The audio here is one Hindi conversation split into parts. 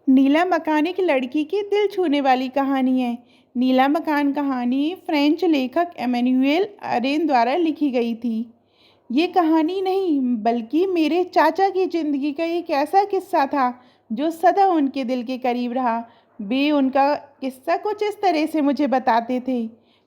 नीला मकान एक लड़की की दिल छूने वाली कहानी है। नीला मकान कहानी फ्रेंच लेखक एमेन्युएल अरेन द्वारा लिखी गई थी। ये कहानी नहीं बल्कि मेरे चाचा की ज़िंदगी का एक ऐसा किस्सा था जो सदा उनके दिल के करीब रहा। वे उनका किस्सा कुछ इस तरह से मुझे बताते थे।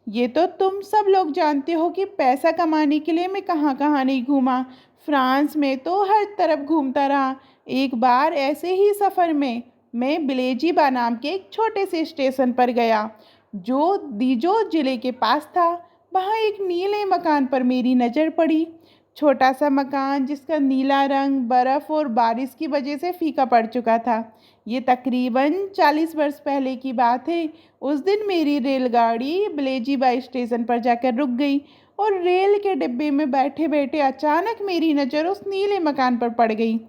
ये तो तुम सब लोग जानते हो कि पैसा कमाने के लिए मैं कहाँ कहाँ नहीं घूमा। फ्रांस में तो हर तरफ घूमता रहा। एक बार ऐसे ही सफ़र में मैं बिलेजीबा नाम के एक छोटे से स्टेशन पर गया जो दीजो ज़िले के पास था। वहाँ एक नीले मकान पर मेरी नज़र पड़ी। छोटा सा मकान जिसका नीला रंग बर्फ़ और बारिश की वजह से फीका पड़ चुका था। ये तकरीबन 40 वर्ष पहले की बात है। उस दिन मेरी रेलगाड़ी बिलेजीबा स्टेशन पर जाकर रुक गई और रेल के डिब्बे में बैठे बैठे अचानक मेरी नज़र उस नीले मकान पर पड़ गई।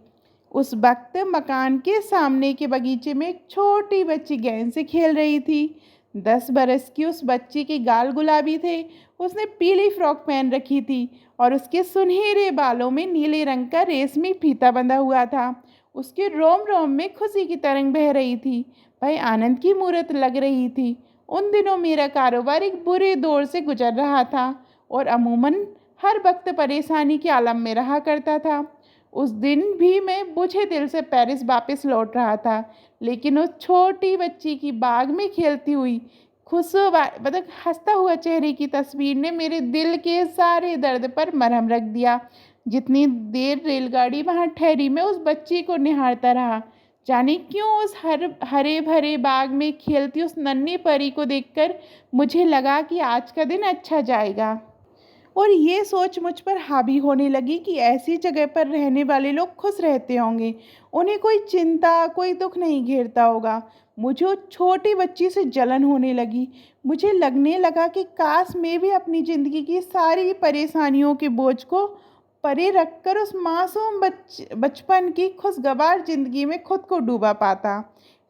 उस वक्त मकान के सामने के बगीचे में एक छोटी बच्ची गेंद से खेल रही थी। 10 बरस की उस बच्ची के गाल गुलाबी थे। उसने पीली फ्रॉक पहन रखी थी और उसके सुनहरे बालों में नीले रंग का रेशमी फीता बंधा हुआ था। उसके रोम रोम में खुशी की तरंग बह रही थी। वह आनंद की मूरत लग रही थी। उन दिनों मेरा कारोबार एक बुरे दौर से गुजर रहा था और अमूमन हर वक्त परेशानी के आलम में रहा करता था। उस दिन भी मैं बुझे दिल से पेरिस वापस लौट रहा था, लेकिन उस छोटी बच्ची की बाग में खेलती हुई मतलब हंसता हुआ चेहरे की तस्वीर ने मेरे दिल के सारे दर्द पर मरहम रख दिया। जितनी देर रेलगाड़ी वहाँ ठहरी मैं उस बच्ची को निहारता रहा। जाने क्यों उस हरे भरे बाग में खेलती उस नन्ही परी को देखकर मुझे लगा कि आज का दिन अच्छा जाएगा। और ये सोच मुझ पर हावी होने लगी कि ऐसी जगह पर रहने वाले लोग खुश रहते होंगे। उन्हें कोई चिंता कोई दुख नहीं घेरता होगा। मुझे उस छोटी बच्ची से जलन होने लगी। मुझे लगने लगा कि काश मैं भी अपनी ज़िंदगी की सारी परेशानियों के बोझ को परे रखकर उस मासूम बचपन की खुशगवार ज़िंदगी में खुद को डूबा पाता।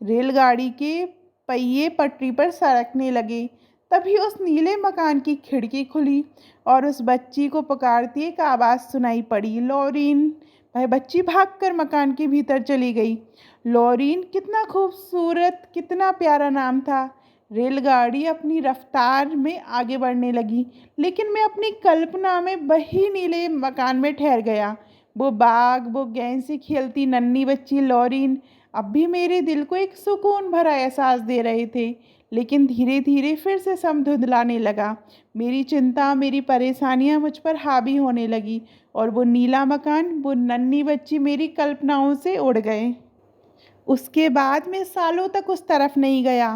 रेलगाड़ी के पहिए पटरी पर सरकने लगे। तभी उस नीले मकान की खिड़की खुली और उस बच्ची को पुकारती एक आवाज़ सुनाई पड़ी, लॉरीन। वह बच्ची भागकर मकान के भीतर चली गई। लॉरीन कितना खूबसूरत, कितना प्यारा नाम था। रेलगाड़ी अपनी रफ्तार में आगे बढ़ने लगी, लेकिन मैं अपनी कल्पना में वही नीले मकान में ठहर गया। वो बाग, वो गेंद से खेलती नन्ही बच्ची लॉरीन अब भी मेरे दिल को एक सुकून भरा एहसास दे रहे थे। लेकिन धीरे धीरे फिर से सम धुंधलाने लगा। मेरी चिंता, मेरी परेशानियां मुझ पर हावी होने लगी और वो नीला मकान, वो नन्ही बच्ची मेरी कल्पनाओं से उड़ गए। उसके बाद मैं सालों तक उस तरफ नहीं गया।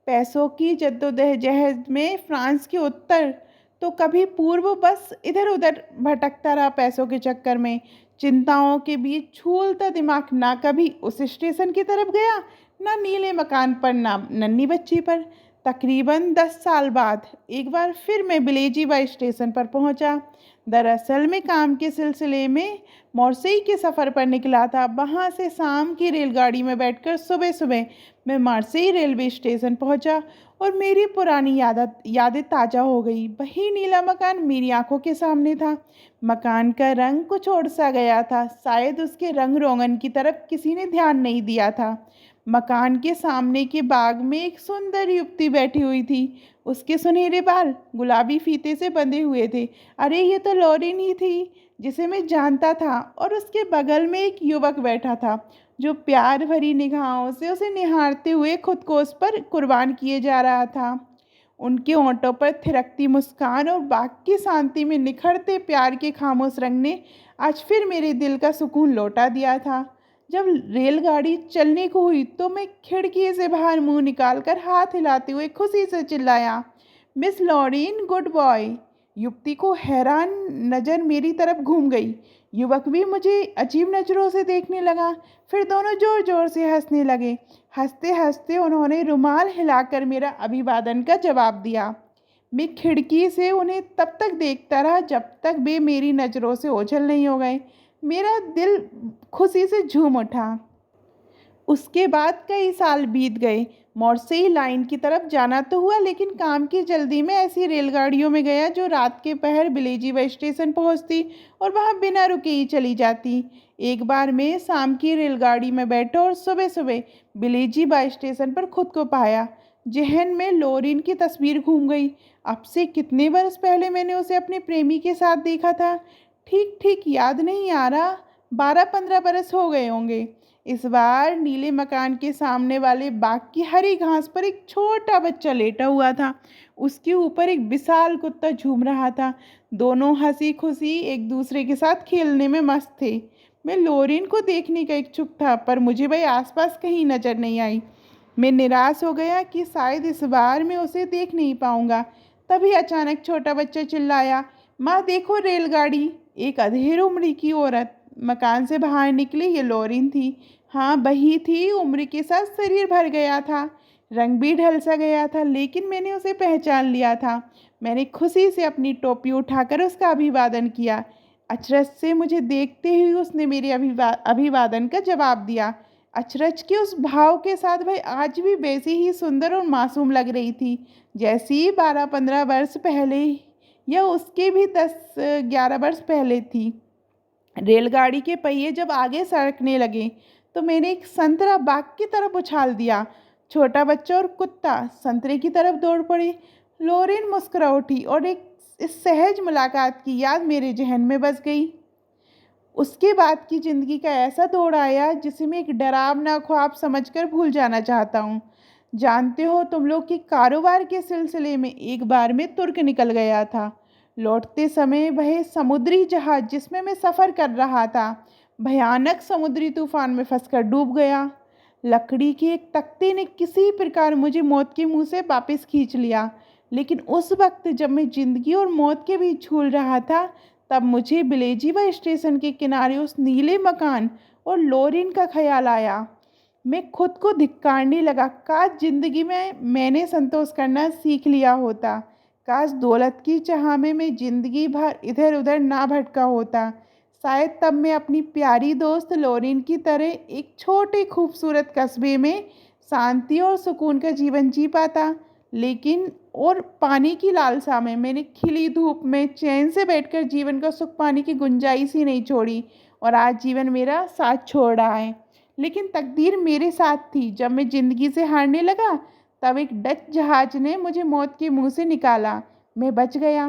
पैसों की जद्दोजहद में फ्रांस के उत्तर तो कभी पूर्व, बस इधर उधर भटकता रहा पैसों के चक्कर में। चिंताओं के बीच झूलता दिमाग ना कभी उस स्टेशन की तरफ गया, ना नीले मकान पर, ना नन्ही बच्ची पर। तकरीबन 10 साल बाद एक बार फिर मैं बिलेजीबा स्टेशन पर पहुंचा। दरअसल मैं काम के सिलसिले में मौरसई के सफ़र पर निकला था। वहाँ से शाम की रेलगाड़ी में बैठकर सुबह सुबह मैं मार्सेई रेलवे स्टेशन पहुँचा और मेरी पुरानी यादें ताज़ा हो गई। वही नीला मकान मेरी आंखों के सामने था। मकान का रंग कुछ और सा गया था। शायद उसके रंग रोगन की तरफ किसी ने ध्यान नहीं दिया था। मकान के सामने के बाग में एक सुंदर युवती बैठी हुई थी। उसके सुनहरे बाल गुलाबी फीते से बंधे हुए थे। अरे ये तो लॉरीन ही थी जिसे मैं जानता था। और उसके बगल में एक युवक बैठा था जो प्यार भरी निगाहों से उसे निहारते हुए खुद को उस पर कुर्बान किए जा रहा था। उनके होंठों पर थिरकती मुस्कान और बाग की शांति में निखरते प्यार के खामोश रंग ने आज फिर मेरे दिल का सुकून लौटा दिया था। जब रेलगाड़ी चलने को हुई तो मैं खिड़की से बाहर मुंह निकालकर हाथ हिलाते हुए खुशी से चिल्लाया, मिस लॉरीन, गुड बॉय। युवती को हैरान नज़र मेरी तरफ घूम गई। युवक भी मुझे अजीब नज़रों से देखने लगा। फिर दोनों ज़ोर ज़ोर से हंसने लगे। हंसते हंसते उन्होंने रुमाल हिलाकर मेरा अभिवादन का जवाब दिया। मैं खिड़की से उन्हें तब तक देखता रहा जब तक वे मेरी नज़रों से ओझल नहीं हो गए। मेरा दिल खुशी से झूम उठा। उसके बाद कई साल बीत गए। मौर्सेई लाइन की तरफ जाना तो हुआ, लेकिन काम की जल्दी में ऐसी रेलगाड़ियों में गया जो रात के पहर बिलेजीवा स्टेशन पहुंचती और वहां बिना रुके ही चली जाती। एक बार मैं शाम की रेलगाड़ी में बैठा और सुबह सुबह बिलेजीवा स्टेशन पर खुद को पाया। जहन में लोरिन की तस्वीर घूम गई। अब से कितने बरस पहले मैंने उसे अपने प्रेमी के साथ देखा था। ठीक ठीक याद नहीं आ रहा, 12-15 बरस हो गए होंगे। इस बार नीले मकान के सामने वाले बाग की हरी घास पर एक छोटा बच्चा लेटा हुआ था। उसके ऊपर एक विशाल कुत्ता झूम रहा था। दोनों हंसी खुशी एक दूसरे के साथ खेलने में मस्त थे। मैं लोरिन को देखने का इच्छुक था, पर मुझे वह आसपास कहीं नजर नहीं आई। मैं निराश हो गया कि शायद इस बार मैं उसे देख नहीं पाऊंगा। तभी अचानक छोटा बच्चा चिल्लाया, माँ देखो रेलगाड़ी। एक अधेड़ उम्र की औरत मकान से बाहर निकली। ये लोरिन थी। हाँ, वही थी। उम्र के साथ शरीर भर गया था, रंग भी ढल सा गया था, लेकिन मैंने उसे पहचान लिया था। मैंने खुशी से अपनी टोपी उठाकर उसका अभिवादन किया। अचरज से मुझे देखते ही उसने मेरे अभिवादन का जवाब दिया। अचरज के उस भाव के साथ वह आज भी वैसी ही सुंदर और मासूम लग रही थी, जैसी 12-15 वर्ष पहले या उसके भी 10-11 वर्ष पहले थी। रेलगाड़ी के पहिए जब आगे सरकने लगे तो मैंने एक संतरा बाग की तरफ उछाल दिया। छोटा बच्चा और कुत्ता संतरे की तरफ दौड़ पड़े। लोरिन मुस्कुरा उठी और एक इस सहज मुलाकात की याद मेरे जहन में बस गई। उसके बाद की ज़िंदगी का ऐसा दौड़ आया जिसे मैं एक डरावना ख्वाब समझकर भूल जाना चाहता हूँ। जानते हो तुम लोग कि कारोबार के सिलसिले में एक बार में तुर्क निकल गया था। लौटते समय वह समुद्री जहाज जिसमें मैं सफ़र कर रहा था भयानक समुद्री तूफान में फंसकर डूब गया। लकड़ी के एक तख्ते ने किसी प्रकार मुझे मौत के मुंह से वापस खींच लिया, लेकिन उस वक्त जब मैं जिंदगी और मौत के बीच झूल रहा था, तब मुझे बिलेजीवा स्टेशन के किनारे उस नीले मकान और लोरिन का ख्याल आया। मैं खुद को धिक्कारने लगा। काश जिंदगी में मैंने संतोष करना सीख लिया होता। काश दौलत की चाह में मैं जिंदगी भर इधर उधर ना भटका होता। शायद तब मैं अपनी प्यारी दोस्त लोरिन की तरह एक छोटे खूबसूरत कस्बे में शांति और सुकून का जीवन जी पाता। लेकिन और पानी की लालसा में मैंने खिली धूप में चैन से बैठकर जीवन का सुख पाने की गुंजाइश ही नहीं छोड़ी, और आज जीवन मेरा साथ छोड़ रहा है। लेकिन तकदीर मेरे साथ थी। जब मैं ज़िंदगी से हारने लगा, तब एक डच जहाज ने मुझे मौत के मुंह से निकाला। मैं बच गया।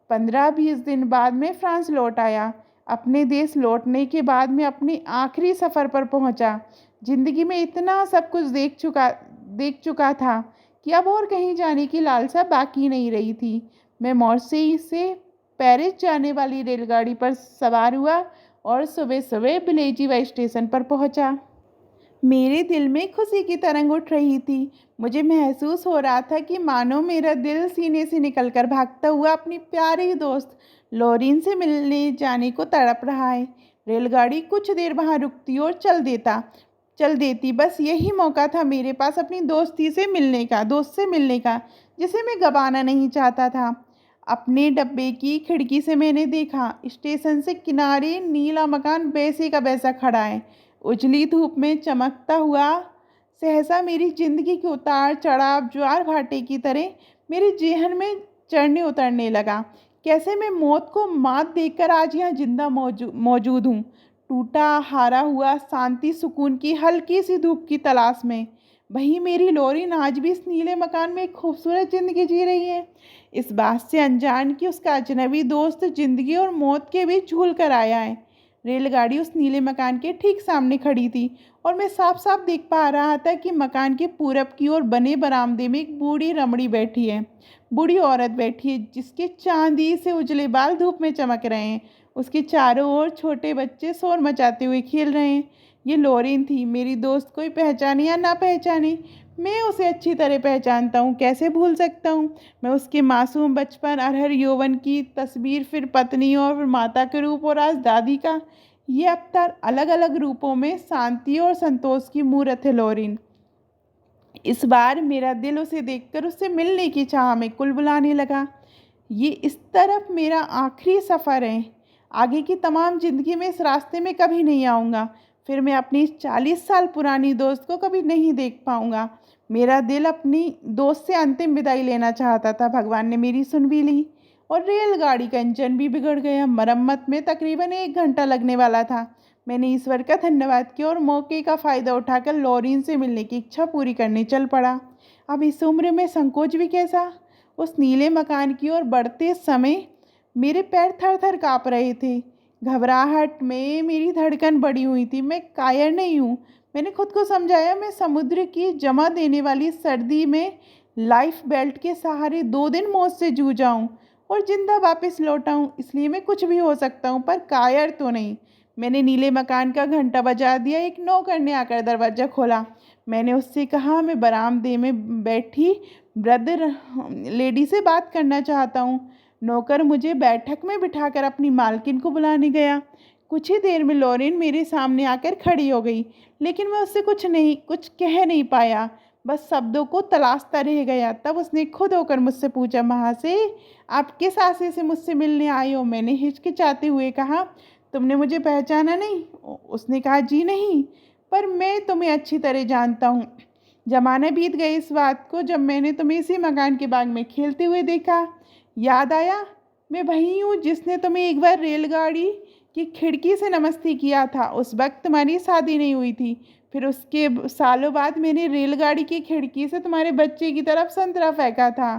15-20 दिन बाद मैं फ्रांस लौट आया। अपने देश लौटने के बाद मैं अपने आखिरी सफ़र पर पहुंचा। ज़िंदगी में इतना सब कुछ देख चुका था कि अब और कहीं जाने की लालसा बाकी नहीं रही थी। मैं मार्सेई से पेरिस जाने वाली रेलगाड़ी पर सवार हुआ और सुबह सुबह बिलेजीवा स्टेशन पर पहुंचा। मेरे दिल में खुशी की तरंग उठ रही थी। मुझे महसूस हो रहा था कि मानो मेरा दिल सीने से निकलकर भागता हुआ अपनी प्यारी दोस्त लोरिन से मिलने जाने को तड़प रहा है। रेलगाड़ी कुछ देर वहाँ रुकती और चल देती। बस यही मौका था मेरे पास अपनी दोस्त से मिलने का, जिसे मैं गंवाना नहीं चाहता था। अपने डब्बे की खिड़की से मैंने देखा, स्टेशन से किनारे नीला मकान वैसे का वैसा खड़ा है, उजली धूप में चमकता हुआ। सहसा मेरी जिंदगी के उतार चढ़ाव ज्वार भाटे की तरह मेरे जेहन में चढ़ने उतरने लगा। कैसे मैं मौत को मात देकर आज यहाँ जिंदा मौजूद हूँ, टूटा हारा हुआ, शांति सुकून की हल्की सी धूप की तलाश में। वही मेरी लोरिन आज भी इस नीले मकान में एक खूबसूरत ज़िंदगी जी रही है, इस बात से अनजान कि उसका अजनबी दोस्त ज़िंदगी और मौत के बीच झूल कर आया है। रेलगाड़ी उस नीले मकान के ठीक सामने खड़ी थी और मैं साफ साफ देख पा रहा था कि मकान के पूरब की ओर बने बरामदे में एक बूढ़ी औरत बैठी है, जिसके चांदी से उजले बाल धूप में चमक रहे हैं। उसके चारों ओर छोटे बच्चे शोर मचाते हुए खेल रहे हैं। ये लोरिन थी, मेरी दोस्त। कोई पहचाने या ना पहचाने, मैं उसे अच्छी तरह पहचानता हूँ, कैसे भूल सकता हूँ। मैं उसके मासूम बचपन, अरहर यौवन की तस्वीर, फिर पत्नी और माता के रूप, और आज दादी का ये अवतार, अलग अलग रूपों में शांति और संतोष की मूर्त है लोरिन। इस बार मेरा दिल उसे देखकर उससे मिलने की चाह में कुलबुलाने लगा। ये इस तरफ मेरा आखिरी सफ़र है। आगे की तमाम ज़िंदगी में इस रास्ते में कभी नहीं आऊँगा। फिर मैं अपनी 40 साल पुरानी दोस्त को कभी नहीं देख पाऊंगा। मेरा दिल अपनी दोस्त से अंतिम विदाई लेना चाहता था। भगवान ने मेरी सुन भी ली और रेलगाड़ी का इंजन भी बिगड़ गया। मरम्मत में तकरीबन 1 घंटा लगने वाला था। मैंने ईश्वर का धन्यवाद किया और मौके का फ़ायदा उठाकर लॉरीन से मिलने की इच्छा पूरी करने चल पड़ा। अब इस उम्र में संकोच भी कैसा। उस नीले मकान की ओर बढ़ते समय मेरे पैर थर थर काँप रहे थे। घबराहट में मेरी धड़कन बढ़ी हुई थी। मैं कायर नहीं हूँ। मैंने खुद को समझाया मैं समुद्र की जमा देने वाली सर्दी में लाइफ बेल्ट के सहारे 2 दिन मौत से जूझा हूँ और जिंदा वापस लौटा हूँ। इसलिए मैं कुछ भी हो सकता हूँ, पर कायर तो नहीं। मैंने नीले मकान का घंटा बजा दिया। एक नौकर ने आकर दरवाज़ा खोला। मैंने उससे कहा, मैं बरामदे में बैठी ब्रदर लेडी से बात करना चाहता हूँ। नौकर मुझे बैठक में बिठाकर अपनी मालकिन को बुलाने गया। कुछ ही देर में लॉरेन मेरे सामने आकर खड़ी हो गई, लेकिन मैं उससे कुछ कह नहीं पाया, बस शब्दों को तलाशता रह गया। तब उसने खुद होकर मुझसे पूछा, महाशय आप किस आशय से मुझसे मिलने आए हो? मैंने हिचकिचाते हुए कहा, तुमने मुझे पहचाना नहीं? उसने कहा, जी नहीं, पर मैं तुम्हें अच्छी तरह जानता हूँ। जमाना बीत गए इस बात को जब मैंने तुम्हें इसी मकान के बाग में खेलते हुए देखा। याद आया? मैं वही हूँ जिसने तुम्हें एक बार रेलगाड़ी की खिड़की से नमस्ते किया था। उस वक्त तुम्हारी शादी नहीं हुई थी। फिर उसके सालों बाद मैंने रेलगाड़ी की खिड़की से तुम्हारे बच्चे की तरफ संतरा फेंका था।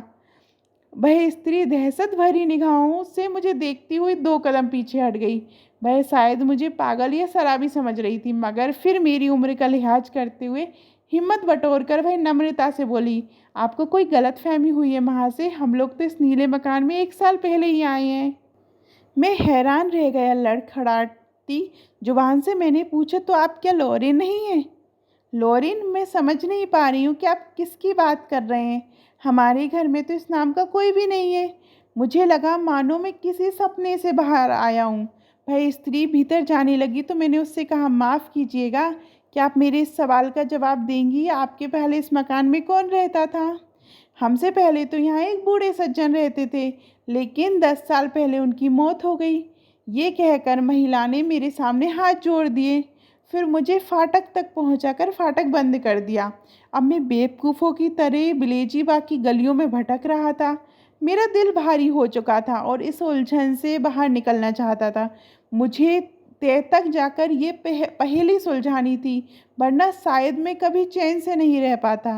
वह स्त्री दहशत भरी निगाहों से मुझे देखती हुई 2 कदम पीछे हट गई। वह शायद मुझे पागल या शराबी समझ रही थी, मगर फिर मेरी उम्र का लिहाज करते हुए हिम्मत बटोर कर वह नम्रता से बोली, आपको कोई गलतफहमी हुई है महाशय। हम लोग तो इस नीले मकान में 1 साल पहले ही आए हैं। मैं हैरान रह गया। लड़खड़ाती जुबान से मैंने पूछा, तो आप क्या लॉरेन नहीं हैं? लॉरेन? मैं समझ नहीं पा रही हूँ कि आप किसकी बात कर रहे हैं। हमारे घर में तो इस नाम का कोई भी नहीं है। मुझे लगा मानो मैं किसी सपने से बाहर आया हूँ। वह स्त्री भीतर जाने लगी तो मैंने उससे कहा, माफ़ कीजिएगा, क्या आप मेरे इस सवाल का जवाब देंगी? आपके पहले इस मकान में कौन रहता था? हमसे पहले तो यहाँ एक बूढ़े सज्जन रहते थे, लेकिन 10 साल पहले उनकी मौत हो गई। ये कहकर महिला ने मेरे सामने हाथ जोड़ दिए, फिर मुझे फाटक तक पहुंचाकर फाटक बंद कर दिया। अब मैं बेवकूफ़ों की तरह बिलेजीबा की गलियों में भटक रहा था। मेरा दिल भारी हो चुका था और इस उलझन से बाहर निकलना चाहता था। मुझे तय तक जाकर ये पहेली सुलझानी थी, वरना शायद मैं कभी चैन से नहीं रह पाता।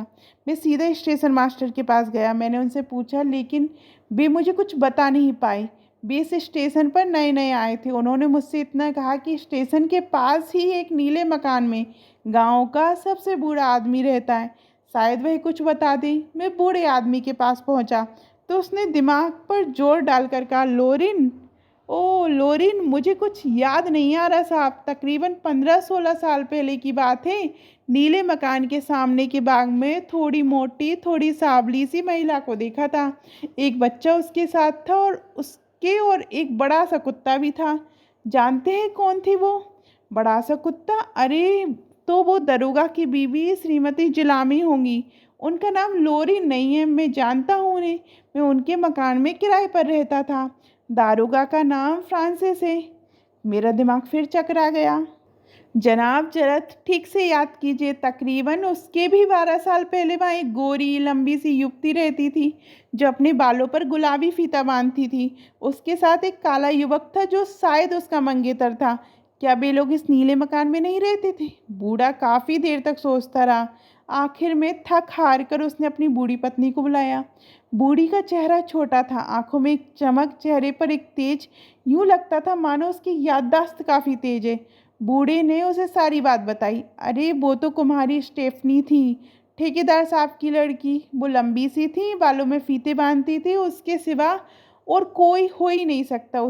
मैं सीधे स्टेशन मास्टर के पास गया। मैंने उनसे पूछा, लेकिन वे मुझे कुछ बता नहीं पाए। वे इस स्टेशन पर नए नए आए थे। उन्होंने मुझसे इतना कहा कि स्टेशन के पास ही एक नीले मकान में गांव का सबसे बूढ़ा आदमी रहता है, शायद वह कुछ बता दे। मैं बूढ़े आदमी के पास पहुंचा तो उसने दिमाग पर जोर डालकर कहा, लोरिन। ओ लोरिन, मुझे कुछ याद नहीं आ रहा साहब। तकरीबन 15-16 साल पहले की बात है। नीले मकान के सामने के बाग में थोड़ी मोटी थोड़ी सांवली सी महिला को देखा था। एक बच्चा उसके साथ था और एक बड़ा सा कुत्ता भी था। जानते हैं कौन थी वो बड़ा सा कुत्ता? अरे, तो वो दरोगा की बीवी श्रीमती जिलामी होंगी। उनका नाम लोरिन नहीं है, मैं जानता हूँ उन्हें। मैं उनके मकान में किराए पर रहता था। दारोगा का नाम फ्रांसिस है। मेरा दिमाग फिर चकरा गया। जनाब, जरा ठीक से याद कीजिए। तकरीबन उसके भी 12 साल पहले वहाँ एक गोरी लंबी सी युवती रहती थी जो अपने बालों पर गुलाबी फीता बांधती थी। उसके साथ एक काला युवक था जो शायद उसका मंगेतर था। क्या वे लोग इस नीले मकान में नहीं रहते थे? बूढ़ा काफ़ी देर तक सोचता रहा। आखिर में थक हार कर उसने अपनी बूढ़ी पत्नी को बुलाया। बूढ़ी का चेहरा छोटा था, आंखों में एक चमक, चेहरे पर एक तेज। यूँ लगता था मानो उसकी याददाश्त काफ़ी तेज है। बूढ़े ने उसे सारी बात बताई। अरे, वो तो कुम्हारी स्टेफनी थी, ठेकेदार साहब की लड़की। वो लंबी सी थी, बालों में फीते बांधती थी। उसके सिवा और कोई हो ही नहीं सकता।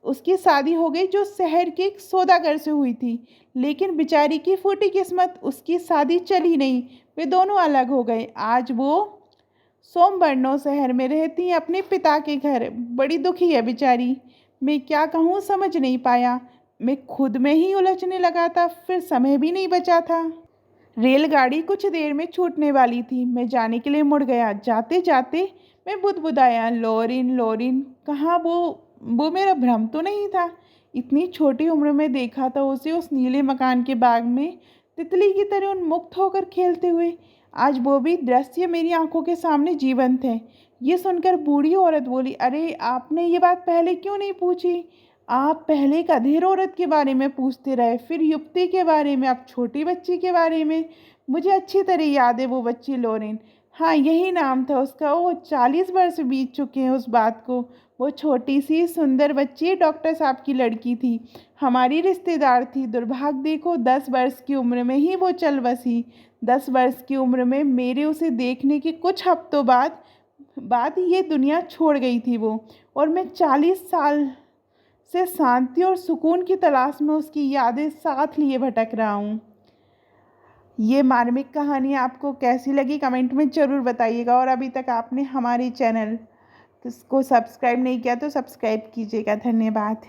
उसकी शादी हो गई जो शहर के एक सौदागर से हुई थी, लेकिन बेचारी की फूटी किस्मत, उसकी शादी चली नहीं। वे दोनों अलग हो गए। आज वो सोमबरनो शहर में रहती है, अपने पिता के घर। बड़ी दुखी है बेचारी। मैं क्या कहूँ समझ नहीं पाया। मैं खुद में ही उलझने लगा था, फिर समय भी नहीं बचा था। रेलगाड़ी कुछ देर में छूटने वाली थी। मैं जाने के लिए मुड़ गया। जाते जाते मैं बुदबुदाया, लोरिन लोरिन। कहाँ वो मेरा भ्रम तो नहीं था? इतनी छोटी उम्र में देखा था उसे उस नीले मकान के बाग में तितली की तरह उन्मुक्त होकर खेलते हुए। आज वो भी दृश्य मेरी आंखों के सामने जीवंत है। ये सुनकर बूढ़ी औरत बोली, अरे आपने ये बात पहले क्यों नहीं पूछी? आप पहले एक अधेड़ औरत के बारे में पूछते रहे, फिर युवती के बारे में, अब छोटी बच्ची के बारे में। मुझे अच्छी तरह याद है वो बच्ची लोरेन। हाँ, यही नाम था उसका। वो 40 वर्ष बीत चुके हैं उस बात को। वो छोटी सी सुंदर बच्ची डॉक्टर साहब की लड़की थी, हमारी रिश्तेदार थी। दुर्भाग्य देखो, 10 वर्ष की उम्र में ही वो चल बसी। 10 वर्ष की उम्र में मेरे उसे देखने के कुछ हफ्तों बाद ये दुनिया छोड़ गई थी वो। और मैं 40 साल से शांति और सुकून की तलाश में उसकी यादें साथ लिए भटक रहा हूँ। ये मार्मिक कहानी आपको कैसी लगी कमेंट में ज़रूर बताइएगा। और अभी तक आपने हमारे चैनल को सब्सक्राइब नहीं किया तो सब्सक्राइब कीजिएगा। धन्यवाद।